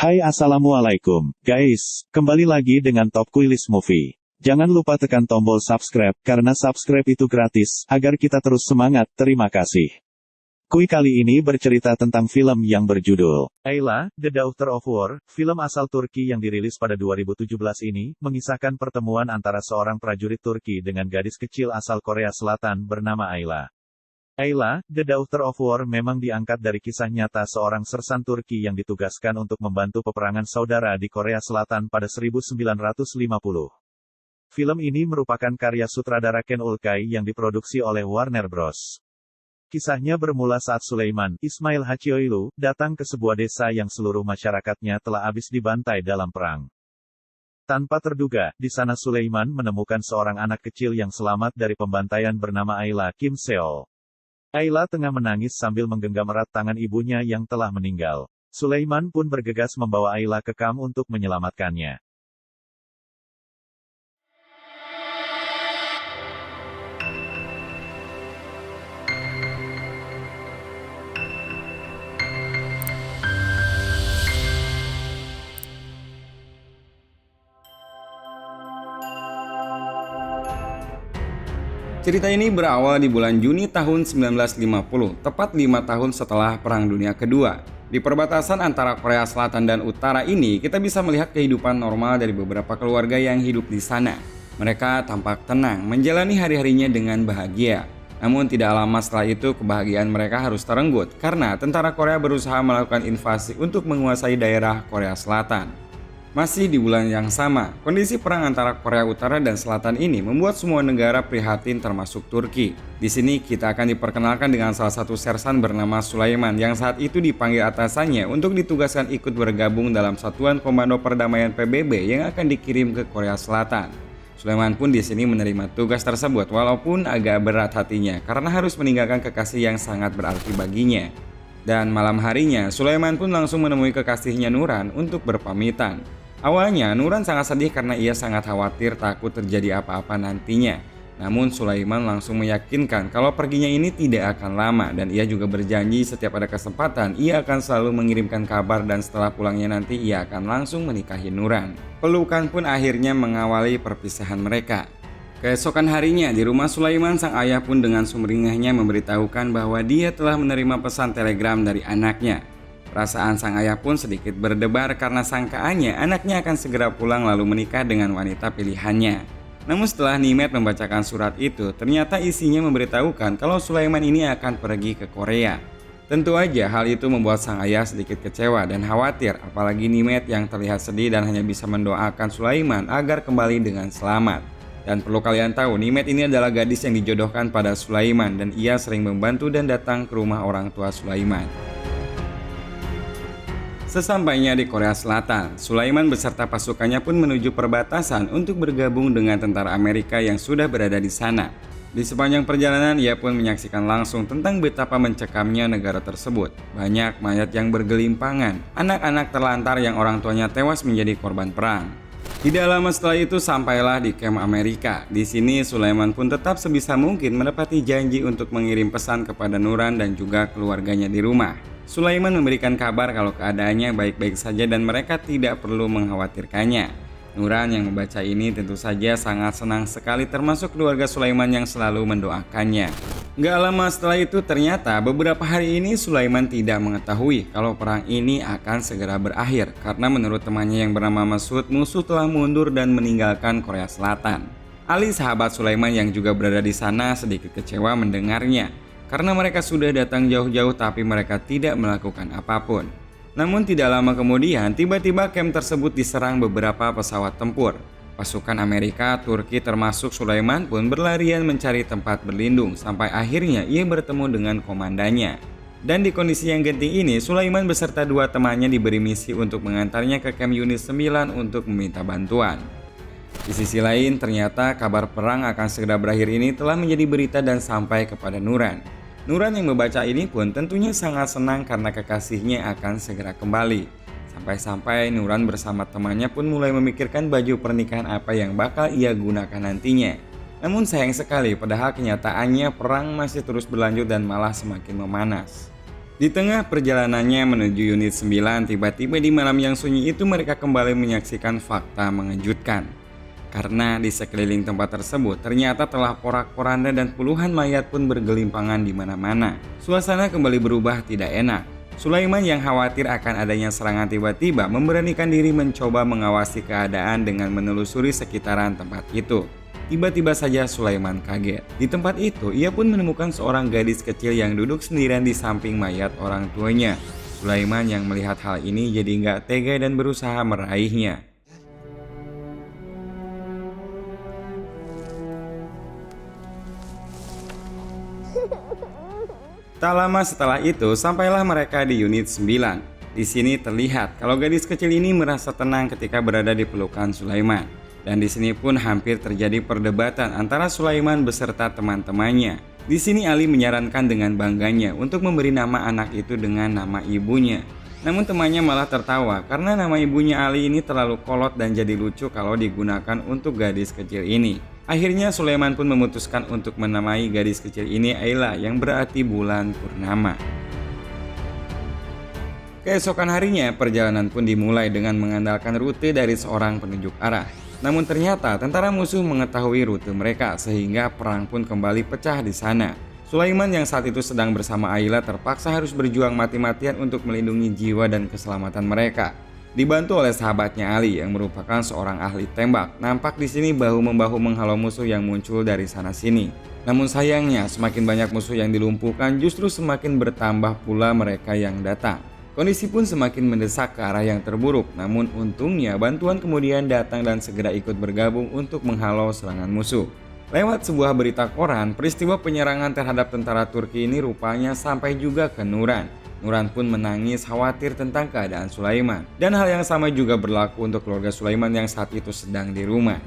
Hai assalamualaikum, guys, kembali lagi dengan Top Kuilis Movie. Jangan lupa tekan tombol subscribe, karena subscribe itu gratis, agar kita terus semangat, terima kasih. Kui kali ini bercerita tentang film yang berjudul Ayla, The Daughter of War. Film asal Turki yang dirilis pada 2017 ini, mengisahkan pertemuan antara seorang prajurit Turki dengan gadis kecil asal Korea Selatan bernama Ayla. Ayla, The Daughter of War memang diangkat dari kisah nyata seorang sersan Turki yang ditugaskan untuk membantu peperangan saudara di Korea Selatan pada 1950. Film ini merupakan karya sutradara Ken Ulkay yang diproduksi oleh Warner Bros. Kisahnya bermula saat Sulaiman, Ismail Hacioğlu, datang ke sebuah desa yang seluruh masyarakatnya telah habis dibantai dalam perang. Tanpa terduga, di sana Sulaiman menemukan seorang anak kecil yang selamat dari pembantaian bernama Ayla Kim Seol. Ayla tengah menangis sambil menggenggam erat tangan ibunya yang telah meninggal. Sulaiman pun bergegas membawa Ayla ke kamp untuk menyelamatkannya. Cerita ini berawal di bulan Juni tahun 1950, tepat 5 tahun setelah Perang Dunia Kedua. Di perbatasan antara Korea Selatan dan Utara ini, kita bisa melihat kehidupan normal dari beberapa keluarga yang hidup di sana. Mereka tampak tenang, menjalani hari-harinya dengan bahagia. Namun tidak lama setelah itu, kebahagiaan mereka harus terenggut karena tentara Korea berusaha melakukan invasi untuk menguasai daerah Korea Selatan. Masih di bulan yang sama, kondisi perang antara Korea Utara dan Selatan ini membuat semua negara prihatin termasuk Turki. Di sini kita akan diperkenalkan dengan salah satu sersan bernama Sulaiman yang saat itu dipanggil atasannya untuk ditugaskan ikut bergabung dalam Satuan Komando Perdamaian PBB yang akan dikirim ke Korea Selatan. Sulaiman pun di sini menerima tugas tersebut walaupun agak berat hatinya karena harus meninggalkan kekasih yang sangat berarti baginya. Dan malam harinya, Sulaiman pun langsung menemui kekasihnya Nuran untuk berpamitan. Awalnya, Nuran sangat sedih karena ia sangat khawatir takut terjadi apa-apa nantinya. Namun Sulaiman langsung meyakinkan kalau perginya ini tidak akan lama dan ia juga berjanji setiap ada kesempatan ia akan selalu mengirimkan kabar dan setelah pulangnya nanti ia akan langsung menikahi Nuran. Pelukan pun akhirnya mengawali perpisahan mereka. Keesokan harinya di rumah Sulaiman, sang ayah pun dengan sumringahnya memberitahukan bahwa dia telah menerima pesan telegram dari anaknya. Perasaan sang ayah pun sedikit berdebar karena sangkaannya anaknya akan segera pulang lalu menikah dengan wanita pilihannya. Namun setelah Nimet membacakan surat itu, ternyata isinya memberitahukan kalau Sulaiman ini akan pergi ke Korea. Tentu aja hal itu membuat sang ayah sedikit kecewa dan khawatir, apalagi Nimet yang terlihat sedih dan hanya bisa mendoakan Sulaiman agar kembali dengan selamat. Dan perlu kalian tahu, Nimet ini adalah gadis yang dijodohkan pada Sulaiman dan ia sering membantu dan datang ke rumah orang tua Sulaiman. Sesampainya di Korea Selatan, Sulaiman beserta pasukannya pun menuju perbatasan untuk bergabung dengan tentara Amerika yang sudah berada di sana. Di sepanjang perjalanan, ia pun menyaksikan langsung tentang betapa mencekamnya negara tersebut. Banyak mayat yang bergelimpangan, anak-anak terlantar yang orang tuanya tewas menjadi korban perang. Tidak lama setelah itu sampailah di kamp Amerika. Di sini Sulaiman pun tetap sebisa mungkin menepati janji untuk mengirim pesan kepada Nuran dan juga keluarganya di rumah. Sulaiman memberikan kabar kalau keadaannya baik-baik saja dan mereka tidak perlu mengkhawatirkannya. Nuran yang membaca ini tentu saja sangat senang sekali termasuk keluarga Sulaiman yang selalu mendoakannya. Gak lama setelah itu ternyata beberapa hari ini Sulaiman tidak mengetahui kalau perang ini akan segera berakhir karena menurut temannya yang bernama Masud, musuh telah mundur dan meninggalkan Korea Selatan. Ali sahabat Sulaiman yang juga berada di sana sedikit kecewa mendengarnya. Karena mereka sudah datang jauh-jauh tapi mereka tidak melakukan apapun. Namun tidak lama kemudian tiba-tiba kamp tersebut diserang beberapa pesawat tempur. Pasukan Amerika, Turki termasuk Sulaiman pun berlarian mencari tempat berlindung sampai akhirnya ia bertemu dengan komandannya. Dan di kondisi yang genting ini Sulaiman beserta dua temannya diberi misi untuk mengantarnya ke kamp unit 9 untuk meminta bantuan. Di sisi lain ternyata kabar perang akan segera berakhir ini telah menjadi berita dan sampai kepada Nuran. Nuran yang membaca ini pun tentunya sangat senang karena kekasihnya akan segera kembali. Sampai-sampai Nuran bersama temannya pun mulai memikirkan baju pernikahan apa yang bakal ia gunakan nantinya. Namun sayang sekali padahal kenyataannya perang masih terus berlanjut dan malah semakin memanas. Di tengah perjalanannya menuju unit 9, tiba-tiba di malam yang sunyi itu mereka kembali menyaksikan fakta mengejutkan. Karena di sekeliling tempat tersebut ternyata telah porak-poranda dan puluhan mayat pun bergelimpangan di mana-mana. Suasana kembali berubah tidak enak. Sulaiman yang khawatir akan adanya serangan tiba-tiba memberanikan diri mencoba mengawasi keadaan dengan menelusuri sekitaran tempat itu. Tiba-tiba saja Sulaiman kaget. Di tempat itu, ia pun menemukan seorang gadis kecil yang duduk sendirian di samping mayat orang tuanya. Sulaiman yang melihat hal ini jadi nggak tega dan berusaha meraihnya. Tak lama setelah itu, sampailah mereka di unit 9. Di sini terlihat kalau gadis kecil ini merasa tenang ketika berada di pelukan Sulaiman. Dan di sini pun hampir terjadi perdebatan antara Sulaiman beserta teman-temannya. Di sini Ali menyarankan dengan bangganya untuk memberi nama anak itu dengan nama ibunya. Namun temannya malah tertawa karena nama ibunya Ali ini terlalu kolot dan jadi lucu kalau digunakan untuk gadis kecil ini. Akhirnya Sulaiman pun memutuskan untuk menamai gadis kecil ini Ayla yang berarti bulan purnama. Keesokan harinya perjalanan pun dimulai dengan mengandalkan rute dari seorang penunjuk arah. Namun ternyata tentara musuh mengetahui rute mereka sehingga perang pun kembali pecah di sana. Sulaiman yang saat itu sedang bersama Ayla terpaksa harus berjuang mati-matian untuk melindungi jiwa dan keselamatan mereka. Dibantu oleh sahabatnya Ali yang merupakan seorang ahli tembak, nampak di sini bahu-membahu menghalau musuh yang muncul dari sana-sini. Namun sayangnya semakin banyak musuh yang dilumpuhkan justru semakin bertambah pula mereka yang datang. Kondisi pun semakin mendesak ke arah yang terburuk, namun untungnya bantuan kemudian datang dan segera ikut bergabung untuk menghalau serangan musuh. Lewat sebuah berita koran, peristiwa penyerangan terhadap tentara Turki ini rupanya sampai juga ke Nuran. Nuran pun menangis khawatir tentang keadaan Sulaiman. Dan hal yang sama juga berlaku untuk keluarga Sulaiman yang saat itu sedang di rumah.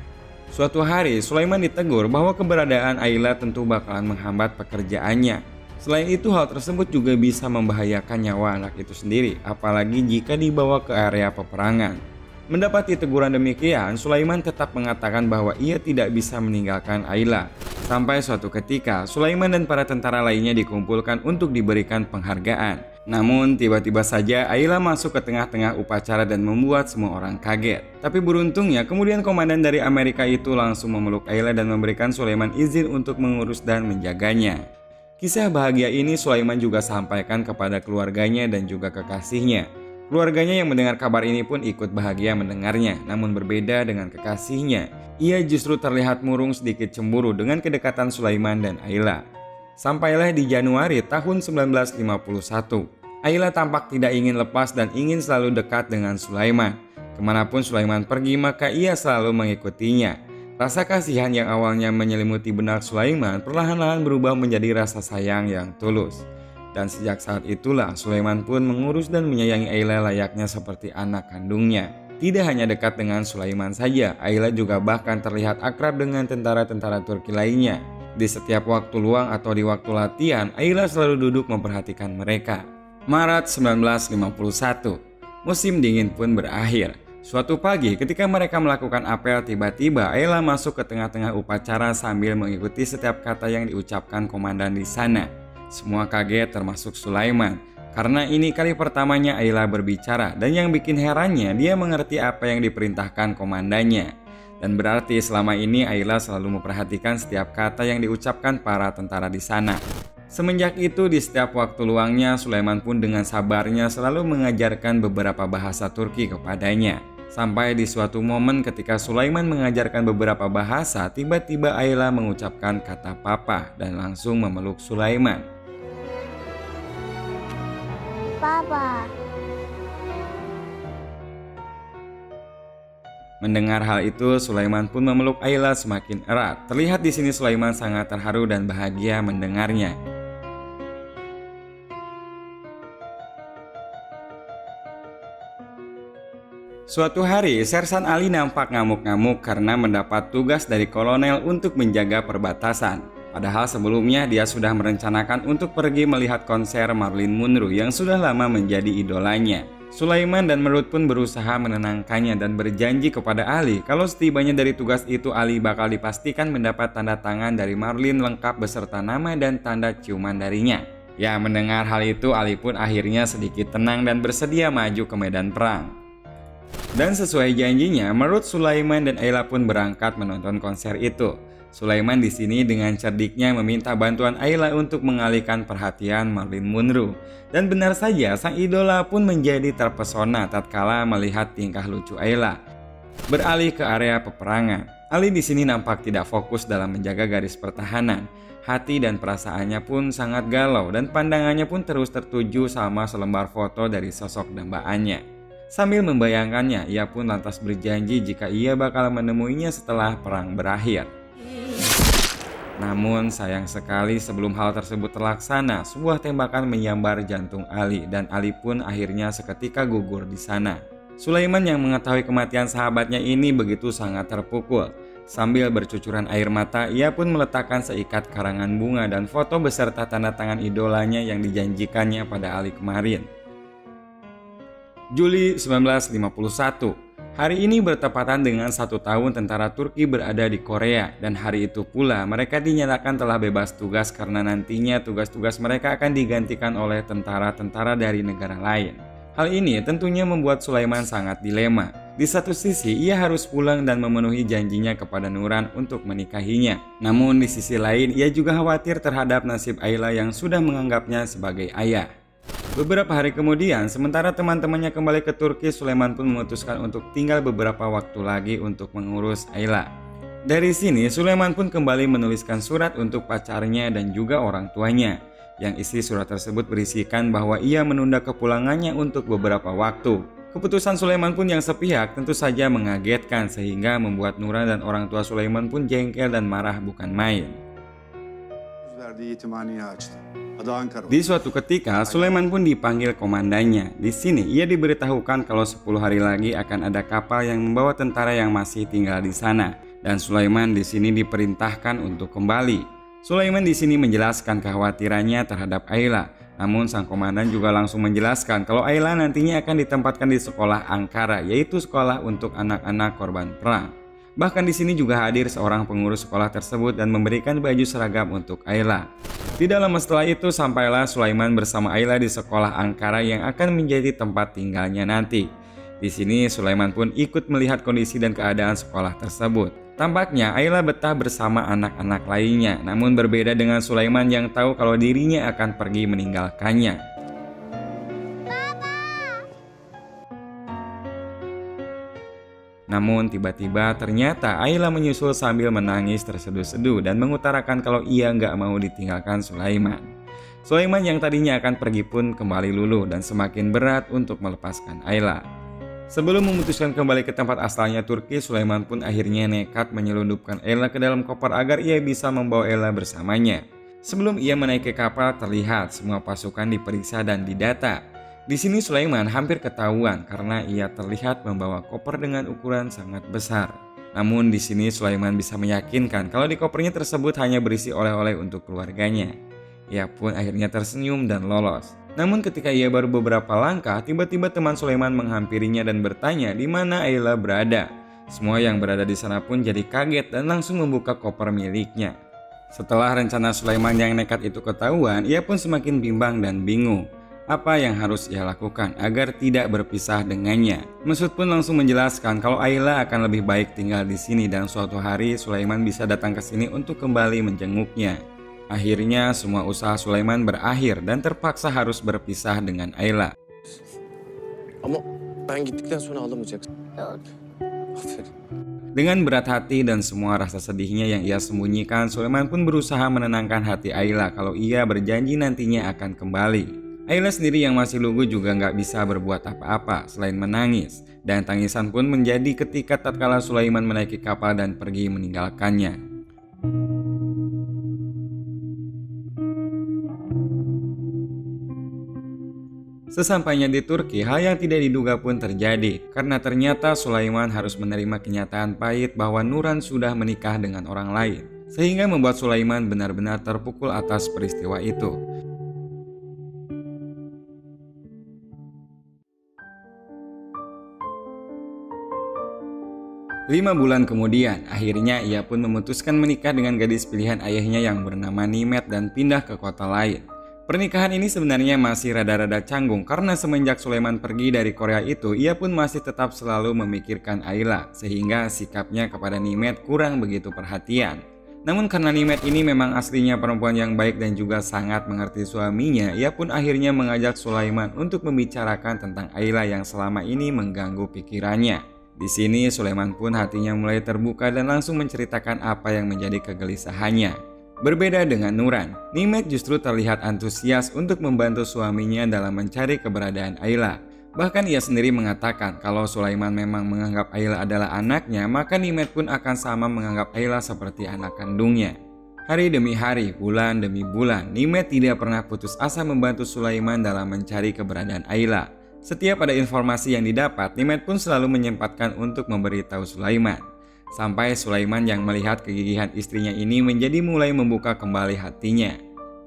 Suatu hari, Sulaiman ditegur bahwa keberadaan Ayla tentu bakalan menghambat pekerjaannya. Selain itu, hal tersebut juga bisa membahayakan nyawa anak itu sendiri, apalagi jika dibawa ke area peperangan. Mendapati teguran demikian, Sulaiman tetap mengatakan bahwa ia tidak bisa meninggalkan Ayla. Sampai suatu ketika, Sulaiman dan para tentara lainnya dikumpulkan untuk diberikan penghargaan. Namun, tiba-tiba saja Ayla masuk ke tengah-tengah upacara dan membuat semua orang kaget. Tapi beruntungnya, kemudian komandan dari Amerika itu langsung memeluk Ayla dan memberikan Sulaiman izin untuk mengurus dan menjaganya. Kisah bahagia ini Sulaiman juga sampaikan kepada keluarganya dan juga kekasihnya. Keluarganya yang mendengar kabar ini pun ikut bahagia mendengarnya, namun berbeda dengan kekasihnya. Ia justru terlihat murung sedikit cemburu dengan kedekatan Sulaiman dan Ayla. Sampailah di Januari tahun 1951. Ayla tampak tidak ingin lepas dan ingin selalu dekat dengan Sulaiman. Kemanapun Sulaiman pergi maka ia selalu mengikutinya. Rasa kasihan yang awalnya menyelimuti benak Sulaiman perlahan-lahan berubah menjadi rasa sayang yang tulus. Dan sejak saat itulah Sulaiman pun mengurus dan menyayangi Ayla layaknya seperti anak kandungnya. Tidak hanya dekat dengan Sulaiman saja, Ayla juga bahkan terlihat akrab dengan tentara-tentara Turki lainnya. Di setiap waktu luang atau di waktu latihan, Ayla selalu duduk memperhatikan mereka. Maret 1951, musim dingin pun berakhir. Suatu pagi ketika mereka melakukan apel, tiba-tiba Ayla masuk ke tengah-tengah upacara sambil mengikuti setiap kata yang diucapkan komandan di sana. Semua kaget termasuk Sulaiman, karena ini kali pertamanya Ayla berbicara dan yang bikin herannya dia mengerti apa yang diperintahkan komandannya. Dan berarti selama ini Ayla selalu memperhatikan setiap kata yang diucapkan para tentara di sana. Semenjak itu di setiap waktu luangnya Sulaiman pun dengan sabarnya selalu mengajarkan beberapa bahasa Turki kepadanya. Sampai di suatu momen ketika Sulaiman mengajarkan beberapa bahasa, tiba-tiba Ayla mengucapkan kata papa dan langsung memeluk Sulaiman. Papa. Mendengar hal itu, Sulaiman pun memeluk Ayla semakin erat. Terlihat di sini Sulaiman sangat terharu dan bahagia mendengarnya. Suatu hari, Sersan Ali nampak ngamuk-ngamuk karena mendapat tugas dari kolonel untuk menjaga perbatasan. Padahal sebelumnya dia sudah merencanakan untuk pergi melihat konser Marilyn Monroe yang sudah lama menjadi idolanya. Sulaiman dan Merut pun berusaha menenangkannya dan berjanji kepada Ali kalau setibanya dari tugas itu Ali bakal dipastikan mendapat tanda tangan dari Marilyn lengkap beserta nama dan tanda ciuman darinya. Ya, mendengar hal itu, Ali pun akhirnya sedikit tenang dan bersedia maju ke medan perang. Dan sesuai janjinya, menurut Sulaiman dan Ayla pun berangkat menonton konser itu. Sulaiman di sini dengan cerdiknya meminta bantuan Ayla untuk mengalihkan perhatian Marilyn Monroe. Dan benar saja, sang idola pun menjadi terpesona tatkala melihat tingkah lucu Ayla. Beralih ke area peperangan, Ali di sini nampak tidak fokus dalam menjaga garis pertahanan. Hati dan perasaannya pun sangat galau dan pandangannya pun terus tertuju sama selembar foto dari sosok dambaannya. Sambil membayangkannya, ia pun lantas berjanji jika ia bakal menemuinya setelah perang berakhir. Namun sayang sekali sebelum hal tersebut terlaksana, sebuah tembakan menyambar jantung Ali dan Ali pun akhirnya seketika gugur di sana. Sulaiman yang mengetahui kematian sahabatnya ini begitu sangat terpukul. Sambil bercucuran air mata, ia pun meletakkan seikat karangan bunga dan foto beserta tanda tangan idolanya yang dijanjikannya pada Ali kemarin. Juli 1951, hari ini bertepatan dengan 1 tahun tentara Turki berada di Korea, dan hari itu pula mereka dinyatakan telah bebas tugas karena nantinya tugas-tugas mereka akan digantikan oleh tentara-tentara dari negara lain. Hal ini tentunya membuat Sulaiman sangat dilema. Di satu sisi, ia harus pulang dan memenuhi janjinya kepada Nuran untuk menikahinya. Namun di sisi lain, ia juga khawatir terhadap nasib Ayla yang sudah menganggapnya sebagai ayah. Beberapa hari kemudian, sementara teman-temannya kembali ke Turki, Sulaiman pun memutuskan untuk tinggal beberapa waktu lagi untuk mengurus Ayla. Dari sini, Sulaiman pun kembali menuliskan surat untuk pacarnya dan juga orang tuanya. Yang isi surat tersebut berisikan bahwa ia menunda kepulangannya untuk beberapa waktu. Keputusan Sulaiman pun yang sepihak tentu saja mengagetkan sehingga membuat Nuran dan orang tua Sulaiman pun jengkel dan marah bukan main. Di suatu ketika, Sulaiman pun dipanggil komandannya. Di sini ia diberitahukan kalau 10 hari lagi akan ada kapal yang membawa tentara yang masih tinggal di sana, dan Sulaiman di sini diperintahkan untuk kembali. Sulaiman di sini menjelaskan kekhawatirannya terhadap Ayla. Namun sang komandan juga langsung menjelaskan kalau Ayla nantinya akan ditempatkan di sekolah Ankara, yaitu sekolah untuk anak-anak korban perang. Bahkan di sini juga hadir seorang pengurus sekolah tersebut dan memberikan baju seragam untuk Ayla. Tidak lama setelah itu sampailah Sulaiman bersama Ayla di sekolah Ankara yang akan menjadi tempat tinggalnya nanti. Di sini Sulaiman pun ikut melihat kondisi dan keadaan sekolah tersebut. Tampaknya Ayla betah bersama anak-anak lainnya, namun berbeda dengan Sulaiman yang tahu kalau dirinya akan pergi meninggalkannya. Namun tiba-tiba ternyata Ayla menyusul sambil menangis terseduh-seduh dan mengutarakan kalau ia nggak mau ditinggalkan Sulaiman. Sulaiman yang tadinya akan pergi pun kembali luluh dan semakin berat untuk melepaskan Ayla. Sebelum memutuskan kembali ke tempat asalnya Turki, Sulaiman pun akhirnya nekat menyelundupkan Ayla ke dalam koper agar ia bisa membawa Ayla bersamanya. Sebelum ia menaiki kapal, terlihat semua pasukan diperiksa dan didata. Di sini Sulaiman hampir ketahuan karena ia terlihat membawa koper dengan ukuran sangat besar. Namun di sini Sulaiman bisa meyakinkan kalau di kopernya tersebut hanya berisi oleh-oleh untuk keluarganya. Ia pun akhirnya tersenyum dan lolos. Namun ketika ia baru beberapa langkah, tiba-tiba teman Sulaiman menghampirinya dan bertanya di mana Ayla berada. Semua yang berada di sana pun jadi kaget dan langsung membuka koper miliknya. Setelah rencana Sulaiman yang nekat itu ketahuan, ia pun semakin bimbang dan bingung. Apa yang harus ia lakukan agar tidak berpisah dengannya? Mesut pun langsung menjelaskan kalau Ayla akan lebih baik tinggal di sini dan suatu hari Sulaiman bisa datang ke sini untuk kembali menjenguknya. Akhirnya semua usaha Sulaiman berakhir dan terpaksa harus berpisah dengan Ayla. Dengan berat hati dan semua rasa sedihnya yang ia sembunyikan, Sulaiman pun berusaha menenangkan hati Ayla kalau ia berjanji nantinya akan kembali. Ayla sendiri yang masih lugu juga nggak bisa berbuat apa-apa selain menangis. Dan tangisan pun menjadi ketika tatkala Sulaiman menaiki kapal dan pergi meninggalkannya. Sesampainya di Turki, hal yang tidak diduga pun terjadi karena ternyata Sulaiman harus menerima kenyataan pahit bahwa Nuran sudah menikah dengan orang lain, sehingga membuat Sulaiman benar-benar terpukul atas peristiwa itu. Lima bulan kemudian, akhirnya ia pun memutuskan menikah dengan gadis pilihan ayahnya yang bernama Nimet dan pindah ke kota lain. Pernikahan ini sebenarnya masih rada-rada canggung karena semenjak Sulaiman pergi dari Korea itu, ia pun masih tetap selalu memikirkan Ayla, sehingga sikapnya kepada Nimet kurang begitu perhatian. Namun karena Nimet ini memang aslinya perempuan yang baik dan juga sangat mengerti suaminya, ia pun akhirnya mengajak Sulaiman untuk membicarakan tentang Ayla yang selama ini mengganggu pikirannya. Di sini Sulaiman pun hatinya mulai terbuka dan langsung menceritakan apa yang menjadi kegelisahannya. Berbeda dengan Nuran, Nimet justru terlihat antusias untuk membantu suaminya dalam mencari keberadaan Ayla. Bahkan ia sendiri mengatakan kalau Sulaiman memang menganggap Ayla adalah anaknya, maka Nimet pun akan sama menganggap Ayla seperti anak kandungnya. Hari demi hari, bulan demi bulan, Nimet tidak pernah putus asa membantu Sulaiman dalam mencari keberadaan Ayla. Setiap ada informasi yang didapat, Nimet pun selalu menyempatkan untuk memberitahu Sulaiman. Sampai Sulaiman yang melihat kegigihan istrinya ini menjadi mulai membuka kembali hatinya.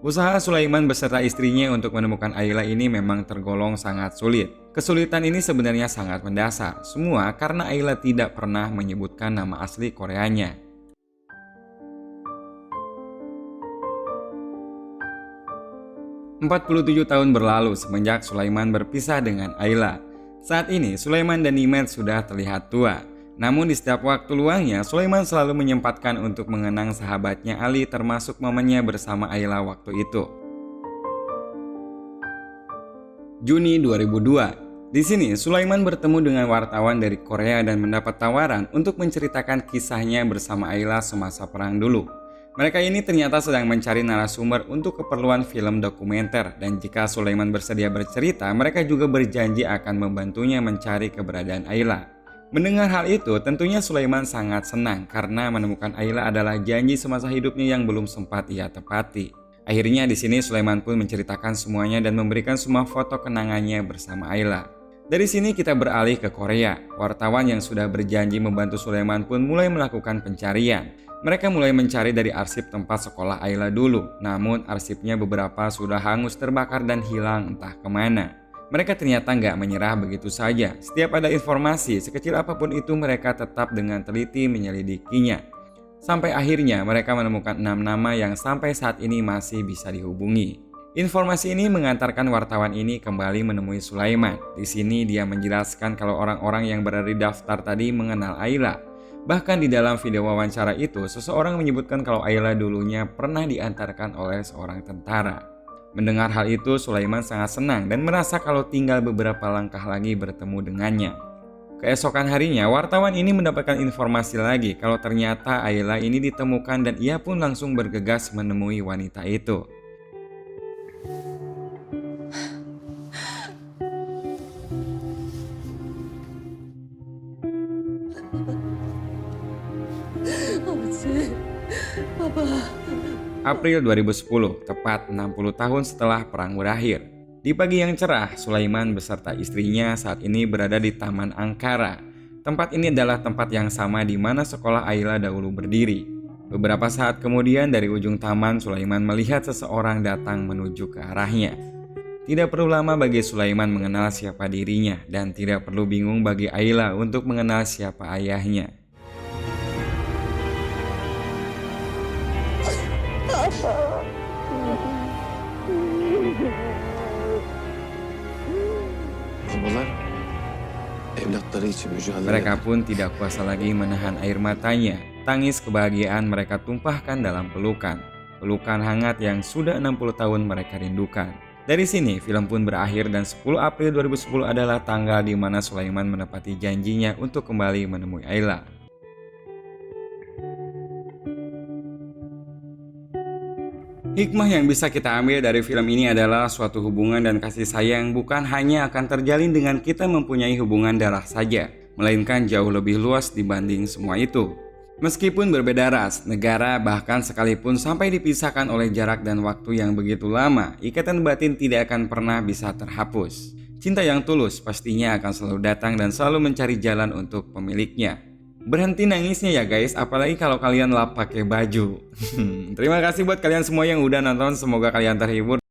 Usaha Sulaiman beserta istrinya untuk menemukan Ayla ini memang tergolong sangat sulit. Kesulitan ini sebenarnya sangat mendasar, semua karena Ayla tidak pernah menyebutkan nama asli Koreanya. "47 tahun berlalu semenjak Sulaiman berpisah dengan Ayla. Saat ini Sulaiman dan Nimet sudah terlihat tua. Namun di setiap waktu luangnya, Sulaiman selalu menyempatkan untuk mengenang sahabatnya Ali termasuk momennya bersama Ayla waktu itu. Juni 2002. Di sini Sulaiman bertemu dengan wartawan dari Korea dan mendapat tawaran untuk menceritakan kisahnya bersama Ayla semasa perang dulu. Mereka ini ternyata sedang mencari narasumber untuk keperluan film dokumenter, dan jika Sulaiman bersedia bercerita, mereka juga berjanji akan membantunya mencari keberadaan Ayla. Mendengar hal itu, tentunya Sulaiman sangat senang karena menemukan Ayla adalah janji semasa hidupnya yang belum sempat ia tepati. Akhirnya di sini Sulaiman pun menceritakan semuanya dan memberikan semua foto kenangannya bersama Ayla. Dari sini kita beralih ke Korea. Wartawan yang sudah berjanji membantu Sulaiman pun mulai melakukan pencarian. Mereka mulai mencari dari arsip tempat sekolah Ayla dulu, namun arsipnya beberapa sudah hangus terbakar dan hilang entah kemana. Mereka ternyata nggak menyerah begitu saja. Setiap ada informasi, sekecil apapun itu mereka tetap dengan teliti menyelidikinya. Sampai akhirnya mereka menemukan 6 nama yang sampai saat ini masih bisa dihubungi. Informasi ini mengantarkan wartawan ini kembali menemui Sulaiman. Di sini dia menjelaskan kalau orang-orang yang berada di daftar tadi mengenal Ayla. Bahkan di dalam video wawancara itu, seseorang menyebutkan kalau Ayla dulunya pernah diantarkan oleh seorang tentara. Mendengar hal itu, Sulaiman sangat senang dan merasa kalau tinggal beberapa langkah lagi bertemu dengannya. Keesokan harinya, wartawan ini mendapatkan informasi lagi kalau ternyata Ayla ini ditemukan dan ia pun langsung bergegas menemui wanita itu. April 2010, tepat 60 tahun setelah perang berakhir. Di pagi yang cerah, Sulaiman beserta istrinya saat ini berada di Taman Angkara. Tempat ini adalah tempat yang sama di mana sekolah Ayla dahulu berdiri. Beberapa saat kemudian dari ujung taman, Sulaiman melihat seseorang datang menuju ke arahnya. Tidak perlu lama bagi Sulaiman mengenal siapa dirinya, dan tidak perlu bingung bagi Ayla untuk mengenal siapa ayahnya. Mereka pun tidak kuasa lagi menahan air matanya. Tangis kebahagiaan mereka tumpahkan dalam pelukan. Pelukan hangat yang sudah 60 tahun mereka rindukan. Dari sini film pun berakhir dan 10 April 2010 adalah tanggal di mana Sulaiman menepati janjinya untuk kembali menemui Ayla. Hikmah yang bisa kita ambil dari film ini adalah suatu hubungan dan kasih sayang bukan hanya akan terjalin dengan kita mempunyai hubungan darah saja, melainkan jauh lebih luas dibanding semua itu. Meskipun berbeda ras, negara, bahkan sekalipun sampai dipisahkan oleh jarak dan waktu yang begitu lama, ikatan batin tidak akan pernah bisa terhapus. Cinta yang tulus pastinya akan selalu datang dan selalu mencari jalan untuk pemiliknya. Berhenti nangisnya ya guys, apalagi kalau kalian lap pakai baju. Terima kasih buat kalian semua yang udah nonton, semoga kalian terhibur.